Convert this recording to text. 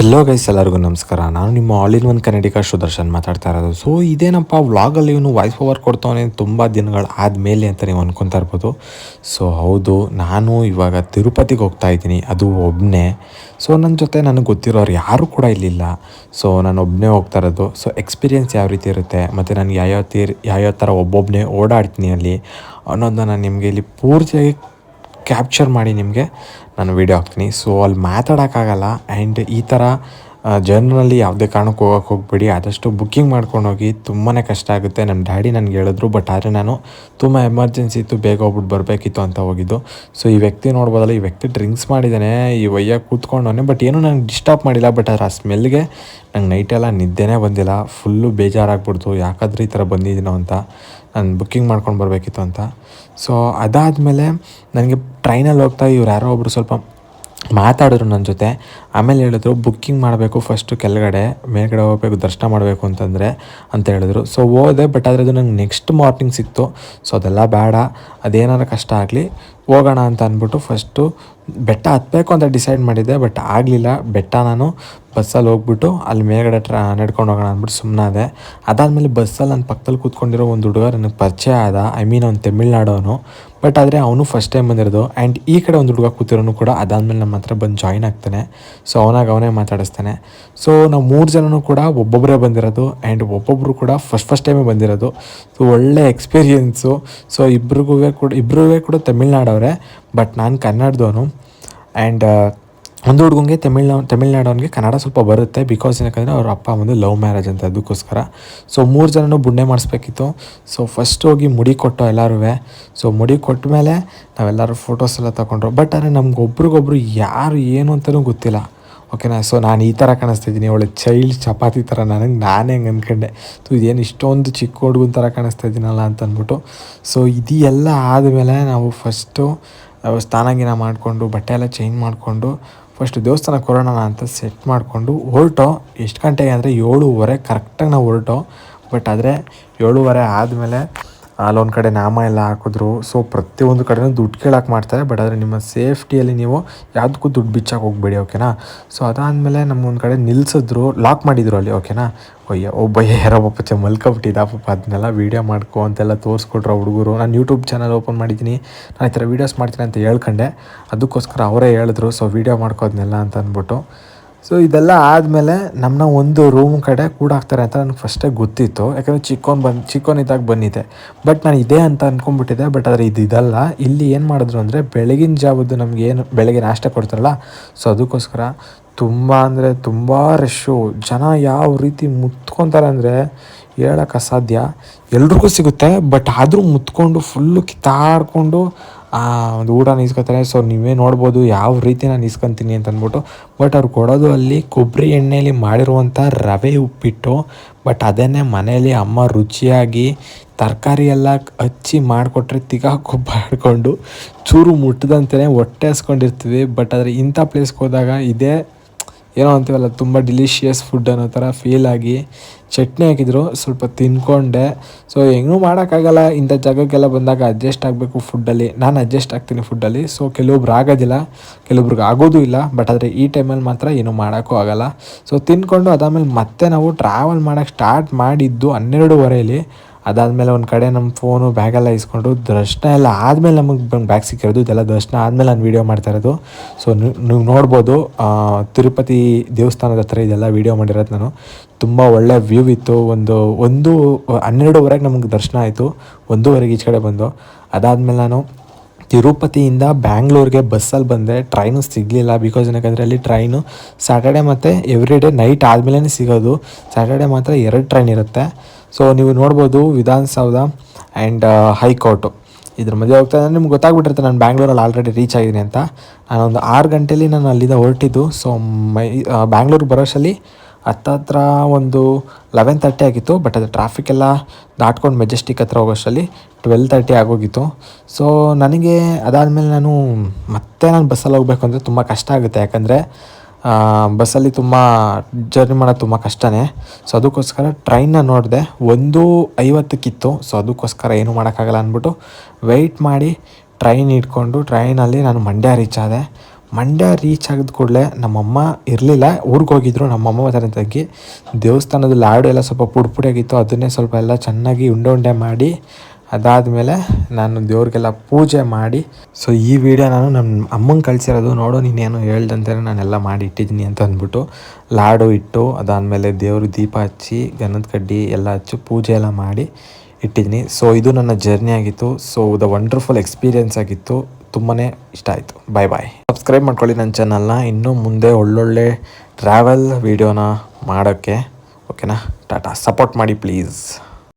Hello guys, ಎಲ್ಲರಿಗೂ ನಮಸ್ಕಾರ. ನಾನು ನಿಮ್ಮ ಆಲ್ ಇನ್ ಒನ್ ಕನ್ನಡಿಗ ಸುದರ್ಶನ್ ಮಾತಾಡ್ತಾ ಇರೋದು. ಸೊ ಇದೇನಪ್ಪ ವ್ಲಾಗಲ್ಲಿ ಇವನು ವಾಯ್ಸ್ ಓವರ್ ಕೊಡ್ತಾವನೆ ತುಂಬ ದಿನಗಳು ಆದಮೇಲೆ ಅಂತ ನೀವು ಅಂದ್ಕೊತಾ ಇರ್ಬೋದು. ಸೊ ಹೌದು, ನಾನು ಇವಾಗ ತಿರುಪತಿಗೆ ಹೋಗ್ತಾ ಇದ್ದೀನಿ, ಅದು ಒಬ್ಬನೇ. ಸೊ ನನ್ನ ಜೊತೆ ನನಗೆ ಗೊತ್ತಿರೋರು ಯಾರೂ ಕೂಡ ಇಲ್ಲಿಲ್ಲ. ಸೊ ನಾನು ಒಬ್ಬನೇ ಹೋಗ್ತಾ ಇರೋದು. ಸೊ ಎಕ್ಸ್ಪೀರಿಯೆನ್ಸ್ ಯಾವ ರೀತಿ ಇರುತ್ತೆ ಮತ್ತು ನನಗೆ ಯಾವ್ಯಾವ ಥರ ಒಬ್ಬೊಬ್ಬನೇ ಓಡಾಡ್ತೀನಿ ಅಲ್ಲಿ ಅನ್ನೋದನ್ನ ನಾನು ನಿಮಗೆ ಇಲ್ಲಿ ಪೂರ್ತಿಯಾಗಿ ಕ್ಯಾಪ್ಚರ್ ಮಾಡಿ ನಿಮಗೆ ನಾನು ವೀಡಿಯೋ ಹಾಕ್ತೀನಿ. ಸೊ ಅಲ್ಲಿ ಮಾತಾಡೋಕ್ಕಾಗಲ್ಲ. ಆ್ಯಂಡ್ ಈ ಥರ ಜರ್ನಲ್ಲಿ ಯಾವುದೇ ಕಾರಣಕ್ಕೆ ಹೋಗಬೇಡಿ. ಆದಷ್ಟು ಬುಕ್ಕಿಂಗ್ ಮಾಡ್ಕೊಂಡು ಹೋಗಿ, ತುಂಬಾ ಕಷ್ಟ ಆಗುತ್ತೆ. ನಮ್ಮ ಡ್ಯಾಡಿ ನನಗೆ ಹೇಳಿದ್ರು, ಬಟ್ ಆದರೆ ನಾನು ತುಂಬ ಎಮರ್ಜೆನ್ಸಿ ಇತ್ತು, ಬೇಗ ಹೋಗ್ಬಿಟ್ಟು ಬರಬೇಕಿತ್ತು ಅಂತ ಹೋಗಿದ್ದು. ಸೊ ಈ ವ್ಯಕ್ತಿ ನೋಡ್ಬೋದಲ್ಲ, ಈ ವ್ಯಕ್ತಿ ಡ್ರಿಂಕ್ಸ್ ಮಾಡಿದ್ದಾನೆ, ಈ ವಯ್ಯಾಗಿ ಕೂತ್ಕೊಂಡವನೇ, ಬಟ್ ಏನೂ ನನಗೆ ಡಿಸ್ಟರ್ಬ್ ಮಾಡಿಲ್ಲ. ಬಟ್ ಅದರ ಆ ಸ್ಮೆಲ್ಗೆ ನಂಗೆ ನೈಟೆಲ್ಲ ನಿದ್ದೆನೇ ಬಂದಿಲ್ಲ. ಫುಲ್ಲು ಬೇಜಾರಾಗ್ಬಿಡ್ತು, ಯಾಕಾದ್ರೆ ಈ ಥರ ಬಂದಿದ್ದೀನೋ ಅಂತ. ನಾನು ಬುಕ್ಕಿಂಗ್ ಮಾಡ್ಕೊಂಡು ಬರಬೇಕಿತ್ತು ಅಂತ. ಸೊ ಅದಾದಮೇಲೆ ನನಗೆ ಟ್ರೈನಲ್ಲಿ ಹೋಗ್ತಾ ಇವ್ರು ಯಾರೋ ಒಬ್ಬರು ಸ್ವಲ್ಪ ಮಾತಾಡಿದ್ರು ನನ್ನ ಜೊತೆ. ಆಮೇಲೆ ಹೇಳಿದ್ರು ಬುಕ್ಕಿಂಗ್ ಮಾಡಬೇಕು, ಫಸ್ಟು ಕೆಳಗಡೆ, ಮೇಲ್ಗಡೆ ಹೋಗಬೇಕು, ದರ್ಶನ ಮಾಡಬೇಕು ಅಂತ ಹೇಳಿದ್ರು. ಸೊ ಹೋದೆ, ಬಟ್ ಆದರೆ ಅದು ನಂಗೆ ನೆಕ್ಸ್ಟ್ ಮಾರ್ನಿಂಗ್ ಸಿಕ್ತು. ಸೊ ಅದೆಲ್ಲ ಬೇಡ, ಅದೇನಾರು ಕಷ್ಟ ಆಗಲಿ, ಹೋಗೋಣ ಅಂತ ಅಂದ್ಬಿಟ್ಟು ಫಸ್ಟು ಬೆಟ್ಟ ಹತ್ತಬೇಕು ಅಂತ ಡಿಸೈಡ್ ಮಾಡಿದ್ದೆ. ಬಟ್ ಆಗಲಿಲ್ಲ. ಬೆಟ್ಟ ನಾನು ಬಸ್ಸಲ್ಲಿ ಹೋಗ್ಬಿಟ್ಟು ಅಲ್ಲಿ ಮೇಲ್ಗಡೆ ನಡ್ಕೊಂಡು ಹೋಗೋಣ ಅಂದ್ಬಿಟ್ಟು ಸುಮ್ಮನಾದೆ. ಅದಾದಮೇಲೆ ಬಸ್ಸಲ್ಲಿ ನನ್ನ ಪಕ್ಕದಲ್ಲಿ ಕೂತ್ಕೊಂಡಿರೋ ಒಂದು ಹುಡುಗ ನನಗೆ ಪರಿಚಯ ಆದ. ಅವ್ನು ತಮಿಳ್ನಾಡವನು, ಬಟ್ ಆದರೆ ಅವನು ಫಸ್ಟ್ ಟೈಮ್ ಬಂದಿರೋದು. ಆ್ಯಂಡ್ ಈ ಕಡೆ ಒಂದು ಹುಡುಗ ಕೂತಿರೋನು ಕೂಡ ಅದಾದಮೇಲೆ ನಮ್ಮ ಹತ್ರ ಬಂದು ಜಾಯ್ನ್ ಆಗ್ತಾನೆ. ಸೊ ಅವನೇ ಮಾತಾಡಿಸ್ತಾನೆ. ಸೊ ನಾವು 3 ಜನನೂ ಕೂಡ ಒಬ್ಬೊಬ್ಬರೇ ಬಂದಿರೋದು. ಆ್ಯಂಡ್ ಒಬ್ಬೊಬ್ಬರು ಕೂಡ ಫಸ್ಟ್ ಟೈಮೇ ಬಂದಿರೋದು. ಸೊ ಒಳ್ಳೆ ಎಕ್ಸ್ಪೀರಿಯೆನ್ಸು. ಸೊ ಇಬ್ಬರೂ ಕೂಡ ತಮಿಳ್ನಾಡವ್ರೆ, ಬಟ್ ನಾನು ಕನ್ನಡದವನು. ಆ್ಯಂಡ್ ಒಂದು ಹುಡುಗಂಗೆ ತಮಿಳ್ನಾಡವನಿಗೆ ಕನ್ನಡ ಸ್ವಲ್ಪ ಬರುತ್ತೆ, ಬಿಕಾಸ್ ಏನಕ್ಕಂದರೆ ಅವ್ರ ಅಪ್ಪ ಒಂದು ಲವ್ ಮ್ಯಾರೇಜ್ ಅಂತ, ಅದಕ್ಕೋಸ್ಕರ. ಸೊ 3 ಜನನೂ ಬುಣ್ಣೆ ಮಾಡಿಸ್ಬೇಕಿತ್ತು. ಸೊ ಫಸ್ಟ್ ಹೋಗಿ ಮುಡಿ ಕೊಟ್ಟು ಎಲ್ಲರೂ. ಸೊ ಮುಡಿ ಕೊಟ್ಟ ಮೇಲೆ ನಾವೆಲ್ಲರೂ ಫೋಟೋಸ್ ಎಲ್ಲ ತೊಗೊಂಡ್ರು. ಬಟ್ ಆದರೆ ನಮ್ಗೊಬ್ರಿಗೊಬ್ರು ಯಾರು ಏನು ಅಂತಲೂ ಗೊತ್ತಿಲ್ಲ, ಓಕೆನಾ. ಸೊ ನಾನು ಈ ಥರ ಕಾಣಿಸ್ತಾಯಿದ್ದೀನಿ, ಒಳ್ಳೆ ಚೈಲ್ಡ್ ಚಪಾತಿ ಥರ. ನಾನೇ ಹೆಂಗೆ ಅಂದ್ಕೊಂಡೆ, ಸೊ ಇದೇನು ಇಷ್ಟೊಂದು ಚಿಕ್ಕ ಹುಡುಗನ ಥರ ಕಾಣಿಸ್ತಾ ಇದ್ದೀನಲ್ಲ ಅಂತ ಅಂದ್ಬಿಟ್ಟು. ಸೊ ಇದೆಲ್ಲ ಆದಮೇಲೆ ನಾವು ಫಸ್ಟು ಸ್ನಾನ ಮಾಡಿಕೊಂಡು, ಬಟ್ಟೆ ಎಲ್ಲ ಚೇಂಜ್ ಮಾಡಿಕೊಂಡು, ಫಸ್ಟು ದೇವಸ್ಥಾನಕ್ಕೆ ಹೊರಡೋಣ ಅಂತ ಸೆಟ್ ಮಾಡಿಕೊಂಡು ಹೊರಟೋ. ಎಷ್ಟು ಗಂಟೆಗೆ ಅಂದರೆ 7:30 ಕರೆಕ್ಟಾಗಿ ನಾವು ಹೊರಟೋ. ಬಟ್ ಆದರೆ 7:30 ಆದಮೇಲೆ ಅಲ್ಲೊಂದು ಕಡೆ ನಾಮ ಎಲ್ಲ ಹಾಕಿದ್ರು. ಸೊ ಪ್ರತಿಯೊಂದು ಕಡೆಯೂ ದುಡ್ಡು ಕೇಳೋಕೆ ಮಾಡ್ತಾರೆ, ಬಟ್ ಆದರೆ ನಿಮ್ಮ ಸೇಫ್ಟಿಯಲ್ಲಿ ನೀವು ಯಾವುದಕ್ಕೂ ದುಡ್ಡು ಬಿಚ್ಚಕ್ಕೆ ಹೋಗಬೇಡಿ, ಓಕೆನಾ. ಸೊ ಅದಾದಮೇಲೆ ನಮ್ಮೊಂದು ಕಡೆ ನಿಲ್ಲಿಸಿದ್ರು, ಲಾಕ್ ಮಾಡಿದ್ರು ಅಲ್ಲಿ, ಓಕೆನಾ. ಒಬ್ಬಯ್ಯ ಯಾರೋ ಪಾಪ ಮಲ್ಕೊಬಿಟ್ಟಿದ್ದ ಪಾಪ, ಅದನ್ನೆಲ್ಲ ವೀಡಿಯೋ ಮಾಡ್ಕೊ ಅಂತೆಲ್ಲ ತೋರಿಸ್ಕೊಟ್ರು ಹುಡುಗರು. ನಾನು ಯೂಟ್ಯೂಬ್ ಚಾನಲ್ ಓಪನ್ ಮಾಡಿದ್ದೀನಿ, ನಾನು ಈ ಥರ ವೀಡಿಯೋಸ್ ಮಾಡ್ತೀನಿ ಅಂತ ಹೇಳ್ಕೊಂಡೆ. ಅದಕ್ಕೋಸ್ಕರ ಅವರೇ ಹೇಳಿದ್ರು, ಸೊ ವೀಡಿಯೋ ಮಾಡ್ಕೋದ್ನೆಲ್ಲ ಅಂತ ಅಂದ್ಬಿಟ್ಟು. ಸೊ ಇದೆಲ್ಲ ಆದಮೇಲೆ ನಮ್ಮನ್ನ ಒಂದು ರೂಮ್ ಕಡೆ ಕೂಡಾಕ್ತಾರೆ ಅಂತ ನನಗೆ ಫಸ್ಟೇ ಗೊತ್ತಿತ್ತು, ಯಾಕಂದರೆ ಚಿಕ್ಕವನಿದ್ದಾಗ ಬಂದಿದ್ದೆ. ಬಟ್ ನಾನು ಇದೇ ಅಂತ ಅಂದ್ಕೊಂಡ್ಬಿಟ್ಟಿದ್ದೆ. ಬಟ್ ಆದರೆ ಇದಲ್ಲ. ಇಲ್ಲಿ ಏನು ಮಾಡಿದ್ರು ಅಂದರೆ ಬೆಳಗಿನ ಜಾವದ್ದು ನಮ್ಗೆ ಏನು ಬೆಳಗ್ಗೆ ನಾಷ್ಟ ಕೊಡ್ತಾರಲ್ಲ, ಸೊ ಅದಕ್ಕೋಸ್ಕರ ತುಂಬ ಅಂದರೆ ತುಂಬ ರಶ್ಶು ಜನ. ಯಾವ ರೀತಿ ಮುತ್ಕೊತಾರೆ ಅಂದರೆ ಹೇಳೋಕ್ಕೆ ಅಸಾಧ್ಯ. ಎಲ್ರಿಗೂ ಸಿಗುತ್ತೆ, ಬಟ್ ಆದರೂ ಮುತ್ಕೊಂಡು ಫುಲ್ಲು ಕಿತ್ತಾಡ್ಕೊಂಡು ಒಂದು ಊಟ ಇಸ್ಕೊತಾರೆ. ಸೊ ನೀವೇ ನೋಡ್ಬೋದು ಯಾವ ರೀತಿ ನಾನು ಇಸ್ಕೊತೀನಿ ಅಂತ ಅಂದ್ಬಿಟ್ಟು. ಬಟ್ ಅವ್ರು ಕೊಡೋದು ಅಲ್ಲಿ ಕೊಬ್ಬರಿ ಎಣ್ಣೆಯಲ್ಲಿ ಮಾಡಿರುವಂಥ ರವೆ ಉಪ್ಪಿಟ್ಟು. ಬಟ್ ಅದನ್ನೇ ಮನೆಯಲ್ಲಿ ಅಮ್ಮ ರುಚಿಯಾಗಿ ತರಕಾರಿ ಎಲ್ಲ ಹಚ್ಚಿ ಮಾಡಿಕೊಟ್ರೆ ತಿಗಾಕೊಬ್ಬಾಡ್ಕೊಂಡು ಚೂರು ಮುಟ್ಟದಂತೆಯೇ ಹೊಟ್ಟೆ ಹಸ್ಕೊಂಡಿರ್ತೀವಿ. ಬಟ್ ಆದರೆ ಇಂಥ ಪ್ಲೇಸ್ಗೆ ಹೋದಾಗ ಇದೇ ಏನೋ ಅಂತೀವಲ್ಲ, ತುಂಬ ಡಿಲಿಷಿಯಸ್ ಫುಡ್ ಅನ್ನೋ ಥರ ಫೀಲ್ ಆಗಿ ಚಟ್ನಿ ಹಾಕಿದ್ರು, ಸ್ವಲ್ಪ ತಿಂದ್ಕೊಂಡೆ. ಸೊ ಹೆಂಗೂ ಮಾಡೋಕ್ಕಾಗಲ್ಲ, ಇಂಥ ಜಾಗಕ್ಕೆಲ್ಲ ಬಂದಾಗ ಅಡ್ಜಸ್ಟ್ ಆಗಬೇಕು ಫುಡ್ಡಲ್ಲಿ. ನಾನು ಅಡ್ಜಸ್ಟ್ ಆಗ್ತೀನಿ ಫುಡ್ಡಲ್ಲಿ. ಸೊ ಕೆಲವೊಬ್ರು ಆಗೋದಿಲ್ಲ, ಕೆಲವೊಬ್ರಿಗೆ ಆಗೋದು ಇಲ್ಲ. ಬಟ್ ಆದರೆ ಈ ಟೈಮಲ್ಲಿ ಮಾತ್ರ ಏನೂ ಮಾಡೋಕ್ಕೂ ಆಗೋಲ್ಲ. ಸೊ ತಿಂದ್ಕೊಂಡು ಅದಾದಮೇಲೆ ಮತ್ತೆ ನಾವು ಟ್ರಾವೆಲ್ ಮಾಡೋಕ್ಕೆ ಸ್ಟಾರ್ಟ್ ಮಾಡಿದ್ದು 12:30. ಅದಾದಮೇಲೆ ಒಂದು ಕಡೆ ನಮ್ಮ ಫೋನು ಬ್ಯಾಗೆಲ್ಲ ಇಸ್ಕೊಂಡು ದರ್ಶನ ಎಲ್ಲ ಆದಮೇಲೆ ನಮಗೆ ಬ್ಯಾಗ್ ಸಿಕ್ಕಿರೋದು. ಇದೆಲ್ಲ ದರ್ಶನ ಆದಮೇಲೆ ನಾನು ವೀಡಿಯೋ ಮಾಡ್ತಾ ಇರೋದು. ಸೊ ನೀವು ನೋಡ್ಬೋದು, ತಿರುಪತಿ ದೇವಸ್ಥಾನದ ಹತ್ರ ಇದೆಲ್ಲ ವೀಡಿಯೋ ಮಾಡಿರೋದು ನಾನು. ತುಂಬ ಒಳ್ಳೆ ವ್ಯೂ ಇತ್ತು. 12:30 ನಮಗೆ ದರ್ಶನ ಆಯಿತು. 1:00 ಈಚೆ ಕಡೆ ಬಂದು. ಅದಾದಮೇಲೆ ನಾನು ತಿರುಪತಿಯಿಂದ ಬ್ಯಾಂಗ್ಳೂರಿಗೆ ಬಸ್ಸಲ್ಲಿ ಬಂದೆ. ಟ್ರೈನು ಸಿಗಲಿಲ್ಲ, ಬಿಕಾಸ್ ಏನಕ್ಕಂದರೆ ಅಲ್ಲಿ ಟ್ರೈನು ಸ್ಯಾಟರ್ಡೆ ಮತ್ತು ಎವ್ರಿಡೇ ನೈಟ್ ಆದಮೇಲೆ ಸಿಗೋದು. ಸ್ಯಾಟರ್ಡೆ ಮಾತ್ರ 2 ಟ್ರೈನ್ ಇರುತ್ತೆ. ಸೊ ನೀವು ನೋಡ್ಬೋದು ವಿಧಾನಸೌಧ ಆ್ಯಂಡ್ ಹೈಕೋರ್ಟು ಇದ್ರ ಮಧ್ಯೆ ಹೋಗ್ತಾ ಇದ್ದರೆ ನಿಮ್ಗೆ ಗೊತ್ತಾಗ್ಬಿಟ್ಟಿರುತ್ತೆ ನಾನು ಬ್ಯಾಂಗ್ಳೂರಲ್ಲಿ ಆಲ್ರೆಡಿ ರೀಚ್ ಆಗಿದ್ದೀನಿ ಅಂತ. ನಾನೊಂದು 6 ಗಂಟೆಲಿ ನಾನು ಅಲ್ಲಿಂದ ಹೊರಟಿದ್ದು. ಸೊ ಬ್ಯಾಂಗ್ಳೂರಿಗೆ ಬರೋಷ್ಟರಲ್ಲಿ ಹತ್ತತ್ರ ಒಂದು 11:30 ಆಗಿತ್ತು. ಬಟ್ ಅದು ಟ್ರಾಫಿಕ್ ಎಲ್ಲ ದಾಟ್ಕೊಂಡು ಮೆಜೆಸ್ಟಿಕ್ ಹತ್ರ ಹೋಗೋಷ್ಟರಲ್ಲಿ 12:30 ಆಗೋಗಿತ್ತು. ಸೊ ನನಗೆ ಅದಾದಮೇಲೆ ನಾನು ಬಸ್ಸಲ್ಲಿ ಹೋಗಬೇಕು ಅಂದರೆ ತುಂಬ ಕಷ್ಟ ಆಗುತ್ತೆ, ಯಾಕಂದರೆ ಬಸ್ಸಲ್ಲಿ ತುಂಬ ಜರ್ನಿ ಮಾಡೋದು ತುಂಬ ಕಷ್ಟನೇ. ಸೊ ಅದಕ್ಕೋಸ್ಕರ ಟ್ರೈನ್ನ ನೋಡಿದೆ, 1:50 ಸೊ ಅದಕ್ಕೋಸ್ಕರ ಏನೂ ಮಾಡೋಕ್ಕಾಗಲ್ಲ ಅಂದ್ಬಿಟ್ಟು ವೆಯ್ಟ್ ಮಾಡಿ ಟ್ರೈನ್ ಇಟ್ಕೊಂಡು ಟ್ರೈನಲ್ಲಿ ನಾನು ಮಂಡ್ಯ ರೀಚ್ ಆದೆ. ಮಂಡ್ಯ ರೀಚ್ ಆಗಿದ ಕೂಡಲೇ ನಮ್ಮಮ್ಮ ಇರಲಿಲ್ಲ, ಊರಿಗೆ ಹೋಗಿದ್ರು. ನಮ್ಮಮ್ಮ ತನಕ ದೇವಸ್ಥಾನದ ಲಾಡು ಎಲ್ಲ ಸ್ವಲ್ಪ ಪುಡಿಯಾಗಿತ್ತು, ಅದನ್ನೇ ಸ್ವಲ್ಪ ಎಲ್ಲ ಚೆನ್ನಾಗಿ ಉಂಡೆ ಮಾಡಿ ಅದಾದಮೇಲೆ ನಾನು ದೇವ್ರಿಗೆಲ್ಲ ಪೂಜೆ ಮಾಡಿ, ಸೊ ಈ ವಿಡಿಯೋ ನಾನು ನಮ್ಮ ಅಮ್ಮಂಗೆ ಕಳಿಸಿರೋದು. ನೋಡು ನೀನೇನು ಹೇಳ್ದಂತೆ ನಾನೆಲ್ಲ ಮಾಡಿ ಇಟ್ಟಿದ್ದೀನಿ ಅಂತ ಅಂದ್ಬಿಟ್ಟು ಲಾಡು ಇಟ್ಟು ಅದಾದಮೇಲೆ ದೇವ್ರ ದೀಪ ಹಚ್ಚಿ ಗಂಧದ ಕಡ್ಡಿ ಎಲ್ಲ ಹಚ್ಚಿ ಪೂಜೆ ಎಲ್ಲ ಮಾಡಿ ಇಟ್ಟಿದ್ದೀನಿ. ಸೊ ಇದು ನನ್ನ ಜರ್ನಿ ಆಗಿತ್ತು. ಸೊ ದ ವಂಡರ್ಫುಲ್ ಎಕ್ಸ್ಪೀರಿಯೆನ್ಸ್ ಆಗಿತ್ತು, ತುಂಬಾ ಇಷ್ಟ ಆಯಿತು. ಬಾಯ್. ಸಬ್ಸ್ಕ್ರೈಬ್ ಮಾಡ್ಕೊಳ್ಳಿ ನನ್ನ ಚಾನಲ್ನ, ಇನ್ನೂ ಮುಂದೆ ಒಳ್ಳೊಳ್ಳೆ ಟ್ರಾವೆಲ್ ವೀಡಿಯೋನ ಮಾಡೋಕ್ಕೆ. ಓಕೆನಾ, ಟಾಟಾ. ಸಪೋರ್ಟ್ ಮಾಡಿ ಪ್ಲೀಸ್.